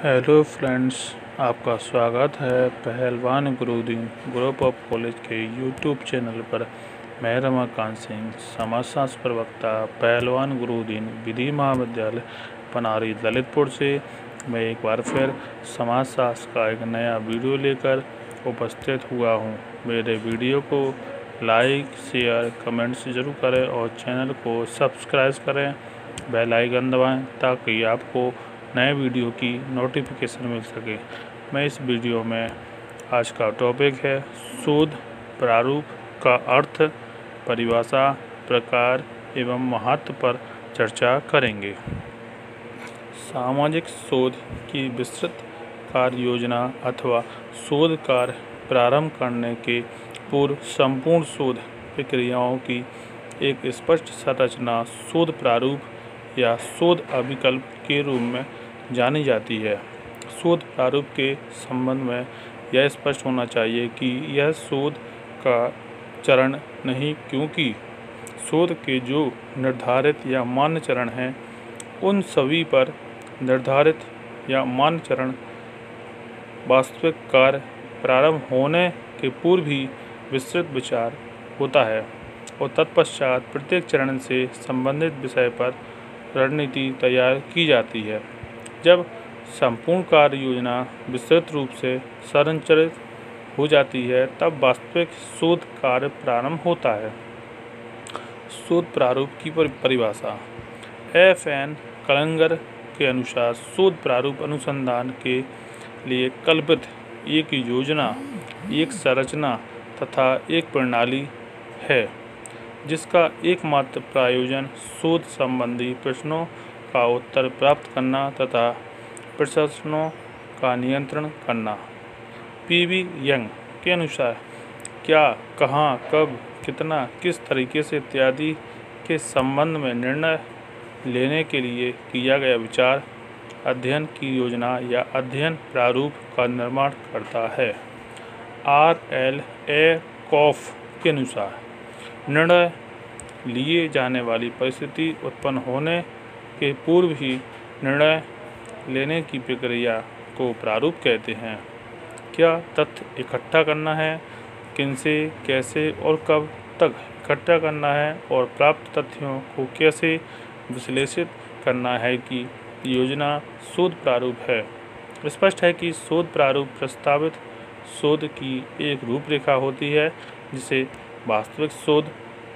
Hello friends, आपका स्वागत है पहलवान गुरुदीन ग्रुप ऑफ कॉलेज के यूट्यूब चैनल पर। मैं रमाकांत सिंह, समाजशास्त्र प्रवक्ता, पहलवान गुरुदीन विधि महाविद्यालय पनारी ललितपुर से मैं एक बार फिर समाजशास्त्र का एक नया वीडियो लेकर उपस्थित हुआ हूं। मेरे वीडियो को लाइक, शेयर, कमेंट्स जरूर करें और चैनल को सब्सक्राइब करें, बेल आइकन दबाएं ताकि आपको नए वीडियो की नोटिफिकेशन मिल सके। मैं इस वीडियो में आज का टॉपिक है शोध प्रारूप का अर्थ, परिभाषा, प्रकार एवं महत्व पर चर्चा करेंगे। सामाजिक शोध की विस्तृत कार्य योजना अथवा शोध कार्य प्रारंभ करने के पूर्व संपूर्ण शोध प्रक्रियाओं की एक स्पष्ट संरचना शोध प्रारूप या शोध अभिकल्प के रूप में जानी जाती है। शोध प्रारूप के संबंध में यह स्पष्ट होना चाहिए कि यह शोध का चरण नहीं, क्योंकि शोध के जो निर्धारित या मान्य चरण हैं उन सभी पर निर्धारित या मान्य चरण वास्तविक कार्य प्रारंभ होने के पूर्व ही विस्तृत विचार होता है और तत्पश्चात प्रत्येक चरण से संबंधित विषय पर रणनीति तैयार की जाती है। जब संपूर्ण कार्य योजना विस्तृत रूप से संरचित हो जाती है तब वास्तविक शोध कार्य प्रारंभ होता है। शोध प्रारूप की परिभाषा। FN कलंगर के अनुसार शोध प्रारूप अनुसंधान के लिए कल्पित एक योजना, एक संरचना तथा एक प्रणाली है जिसका एकमात्र प्रयोजन शोध संबंधी प्रश्नों का उत्तर प्राप्त करना तथा प्रश्नों का नियंत्रण करना। PV यंग के अनुसार क्या, कहाँ, कब, कितना, किस तरीके से इत्यादि के संबंध में निर्णय लेने के लिए किया गया विचार अध्ययन की योजना या अध्ययन प्रारूप का निर्माण करता है। RL कॉफ के अनुसार निर्णय लिए जाने वाली परिस्थिति उत्पन्न होने के पूर्व ही निर्णय लेने की प्रक्रिया को प्रारूप कहते हैं। क्या तथ्य इकट्ठा करना है, किनसे, कैसे और कब तक इकट्ठा करना है और प्राप्त तथ्यों को कैसे विश्लेषित करना है कि योजना शोध प्रारूप है। स्पष्ट है कि शोध प्रारूप प्रस्तावित शोध की एक रूपरेखा होती है जिसे वास्तविक शोध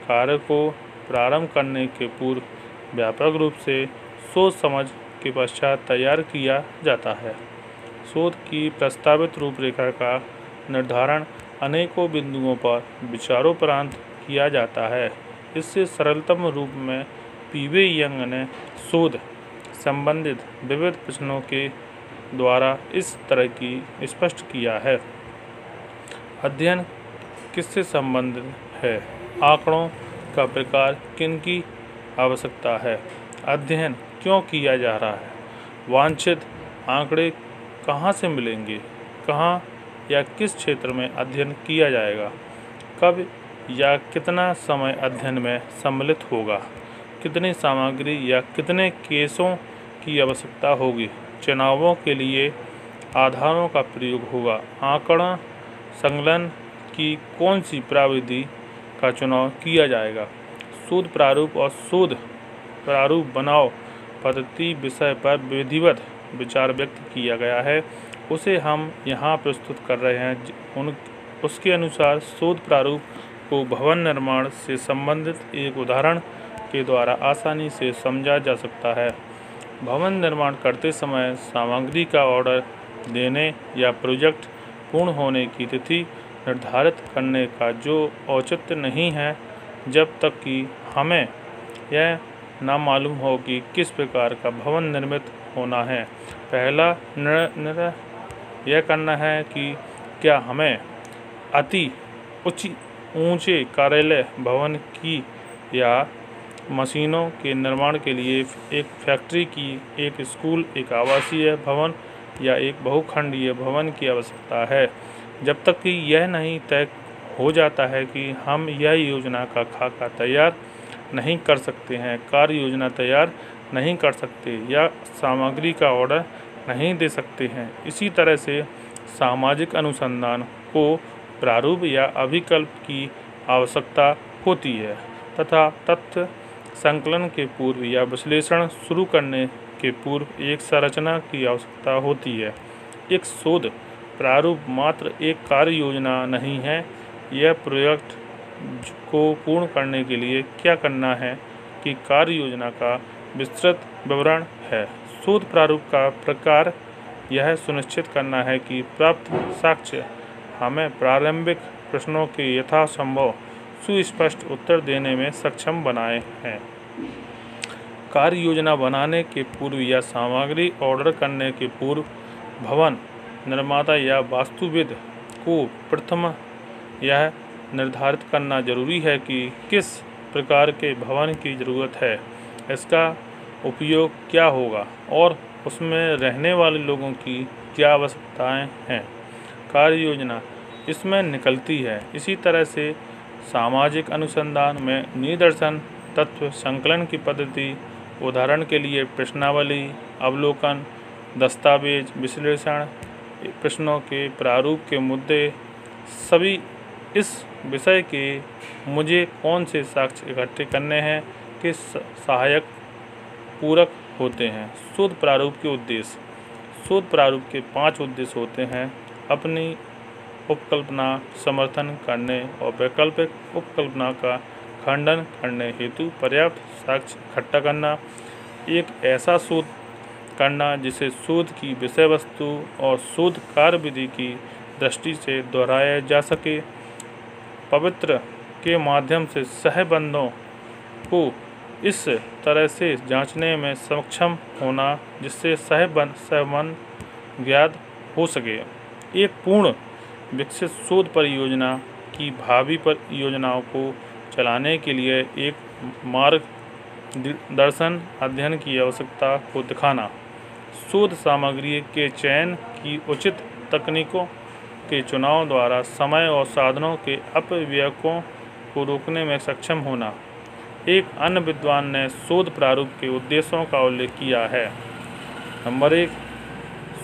कार्य को प्रारंभ करने के पूर्व व्यापक रूप से सोच समझ के पश्चात तैयार किया जाता है। शोध की प्रस्तावित रूपरेखा का निर्धारण अनेकों बिंदुओं पर विचारोपरांत किया जाता है। इससे सरलतम रूप में PV यंग ने शोध संबंधित विविध प्रश्नों के द्वारा इस तरह की स्पष्ट किया है। अध्ययन किससे संबंधित है? आंकड़ों का प्रकार, किनकी आवश्यकता है? अध्ययन क्यों किया जा रहा है? वांछित आंकड़े कहाँ से मिलेंगे? कहाँ या किस क्षेत्र में अध्ययन किया जाएगा? कब या कितना समय अध्ययन में सम्मिलित होगा? कितनी सामग्री या कितने केसों की आवश्यकता होगी? चुनावों के लिए आधारों का प्रयोग होगा। आंकड़ा संकलन की कौन सी प्रविधि का चुनाव किया जाएगा? शोध प्रारूप और शोध प्रारूप बनाओ पद्धति विषय पर विधिवत विचार व्यक्त किया गया है, उसे हम यहाँ प्रस्तुत कर रहे हैं। उसके अनुसार शोध प्रारूप को भवन निर्माण से संबंधित एक उदाहरण के द्वारा आसानी से समझा जा सकता है। भवन निर्माण करते समय सामग्री का ऑर्डर देने या प्रोजेक्ट पूर्ण होने की तिथि निर्धारित करने का जो औचित्य नहीं है जब तक कि हमें यह ना मालूम हो कि किस प्रकार का भवन निर्मित होना है। पहला निर्णय यह करना है कि क्या हमें अति ऊंचे कार्यालय भवन की या मशीनों के निर्माण के लिए एक फैक्ट्री की, एक स्कूल, एक आवासीय भवन या एक बहुखंडीय भवन की आवश्यकता है। जब तक कि यह नहीं तय हो जाता है कि हम यह योजना का खाका तैयार नहीं कर सकते हैं, कार्य योजना तैयार नहीं कर सकते या सामग्री का ऑर्डर नहीं दे सकते हैं। इसी तरह से सामाजिक अनुसंधान को प्रारूप या अभिकल्प की आवश्यकता होती है तथा तथ्य संकलन के पूर्व या विश्लेषण शुरू करने के पूर्व एक संरचना की आवश्यकता होती है। एक शोध प्रारूप मात्र एक कार्य योजना नहीं है, यह प्रोजेक्ट को पूर्ण करने के लिए क्या करना है कि कार्य योजना का विस्तृत विवरण है। शोध प्रारूप का प्रकार यह सुनिश्चित करना है कि प्राप्त साक्ष्य हमें प्रारंभिक प्रश्नों के यथासंभव सुस्पष्ट उत्तर देने में सक्षम बनाए हैं। कार्य योजना बनाने के पूर्व या सामग्री ऑर्डर करने के पूर्व भवन निर्माता या वास्तुविद को प्रथम यह निर्धारित करना जरूरी है कि किस प्रकार के भवन की ज़रूरत है, इसका उपयोग क्या होगा और उसमें रहने वाले लोगों की क्या आवश्यकताएं हैं। कार्य योजना इसमें निकलती है। इसी तरह से सामाजिक अनुसंधान में निदर्शन तत्व संकलन की पद्धति, उदाहरण के लिए प्रश्नावली, अवलोकन, दस्तावेज विश्लेषण, प्रश्नों के प्रारूप के मुद्दे, सभी इस विषय के मुझे कौन से साक्ष्य इकट्ठे करने हैं के सहायक पूरक होते हैं। शोध प्रारूप के उद्देश्य। शोध प्रारूप के 5 उद्देश्य होते हैं: अपनी उपकल्पना समर्थन करने और वैकल्पिक उपकल्पना का खंडन करने हेतु पर्याप्त साक्ष्य इकट्ठा करना, एक ऐसा शोध करना जिसे शोध की विषय वस्तु और शोध कार्यविधि की दृष्टि से दोहराया जा सके, पवित्र के माध्यम से सहबंधों को इस तरह से जांचने में सक्षम होना जिससे सहबंध ज्ञात हो सके, एक पूर्ण विकसित शोध परियोजना की भावी परियोजनाओं को चलाने के लिए एक मार्गदर्शन अध्ययन की आवश्यकता को दिखाना, शोध सामग्री के चयन की उचित तकनीकों के चुनाव द्वारा समय और साधनों के अपव्ययों को रोकने में सक्षम होना। एक अन्य विद्वान ने शोध प्रारूप के उद्देश्यों का उल्लेख किया है। नंबर 1,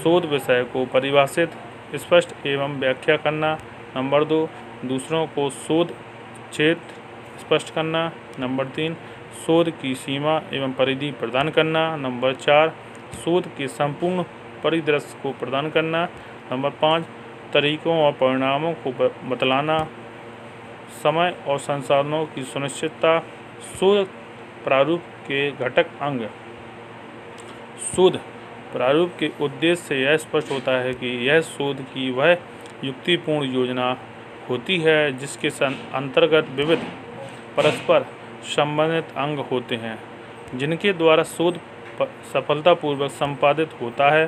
शोध विषय को परिभाषित, स्पष्ट एवं व्याख्या करना। नंबर 2, दूसरों को शोध क्षेत्र स्पष्ट करना। नंबर 3, शोध की सीमा एवं परिधि प्रदान करना। नंबर 4, शोध के संपूर्ण परिदृश्य को प्रदान करना। नंबर 5, तरीकों और परिणामों को बतलाना। समय और संसाधनों की सुनिश्चितता। शोध प्रारूप के घटक अंग। शोध प्रारूप के उद्देश्य से यह स्पष्ट होता है कि यह शोध की वह युक्तिपूर्ण योजना होती है जिसके अंतर्गत विविध परस्पर संबंधित अंग होते हैं जिनके द्वारा शोध सफलतापूर्वक संपादित होता है।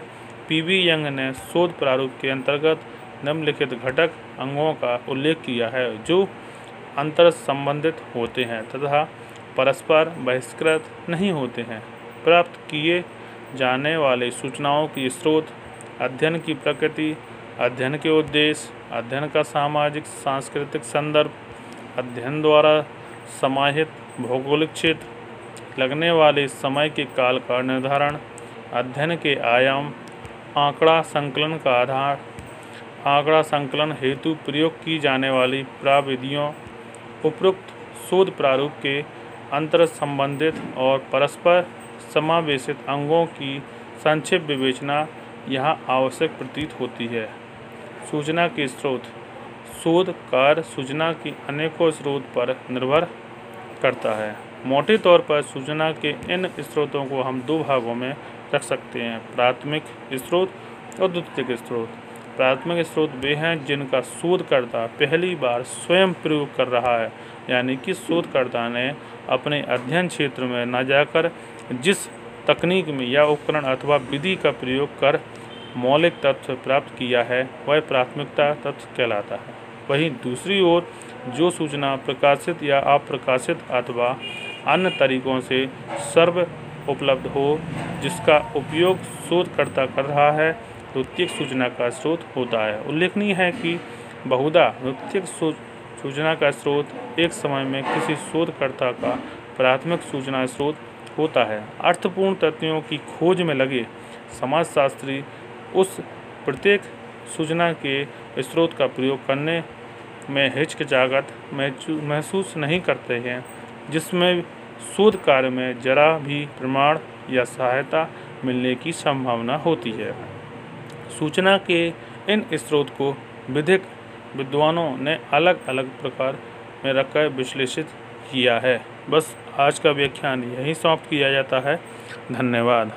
पीवी यंग ने शोध प्रारूप के अंतर्गत निम्नलिखित घटक अंगों का उल्लेख किया है जो अंतर संबंधित होते हैं तथा परस्पर बहिष्कृत नहीं होते हैं। प्राप्त किए जाने वाले सूचनाओं की स्रोत, अध्ययन की प्रकृति, अध्ययन के उद्देश्य, अध्ययन का सामाजिक सांस्कृतिक संदर्भ, अध्ययन द्वारा समाहित भौगोलिक क्षेत्र, लगने वाले समय के काल का निर्धारण, अध्ययन के आयाम, आंकड़ा संकलन का आधार, आंकड़ा संकलन हेतु प्रयोग की जाने वाली प्राविधियों। उपरोक्त शोध प्रारूप के अंतर संबंधित और परस्पर समावेशित अंगों की संक्षिप्त विवेचना यहाँ आवश्यक प्रतीत होती है। सूचना के स्रोत। शोध कार्य सूचना की अनेकों स्रोत पर निर्भर करता है। मोटे तौर पर सूचना के इन स्रोतों को हम 2 भागों में रख सकते हैं: प्राथमिक स्रोत और द्वितीयक स्रोत। प्राथमिक स्रोत वे हैं जिनका शोधकर्ता पहली बार स्वयं प्रयोग कर रहा है, यानी कि शोधकर्ता ने अपने अध्ययन क्षेत्र में न जाकर जिस तकनीक में या उपकरण अथवा विधि का प्रयोग कर मौलिक तथ्य प्राप्त किया है वह प्राथमिकता तथ्य कहलाता है। वहीं दूसरी ओर जो सूचना प्रकाशित या अप्रकाशित अथवा अन्य तरीकों से सर्व उपलब्ध हो जिसका उपयोग शोधकर्ता कर रहा है, द्वितीयक सूचना का स्रोत होता है। उल्लेखनीय है कि बहुधा द्वितीयक सूचना का स्रोत एक समय में किसी शोधकर्ता का प्राथमिक सूचना स्रोत होता है। अर्थपूर्ण तथ्यों की खोज में लगे समाजशास्त्री उस प्रत्येक सूचना के स्रोत का प्रयोग करने में हिचकिचाहट महसूस नहीं करते हैं जिसमें शोध कार्य में जरा भी प्रमाण या सहायता मिलने की संभावना होती है। सूचना के इन स्रोत को विधिक विद्वानों ने अलग अलग प्रकार में रखकर विश्लेषित किया है। बस आज का व्याख्यान यहीं समाप्त किया जाता है। धन्यवाद।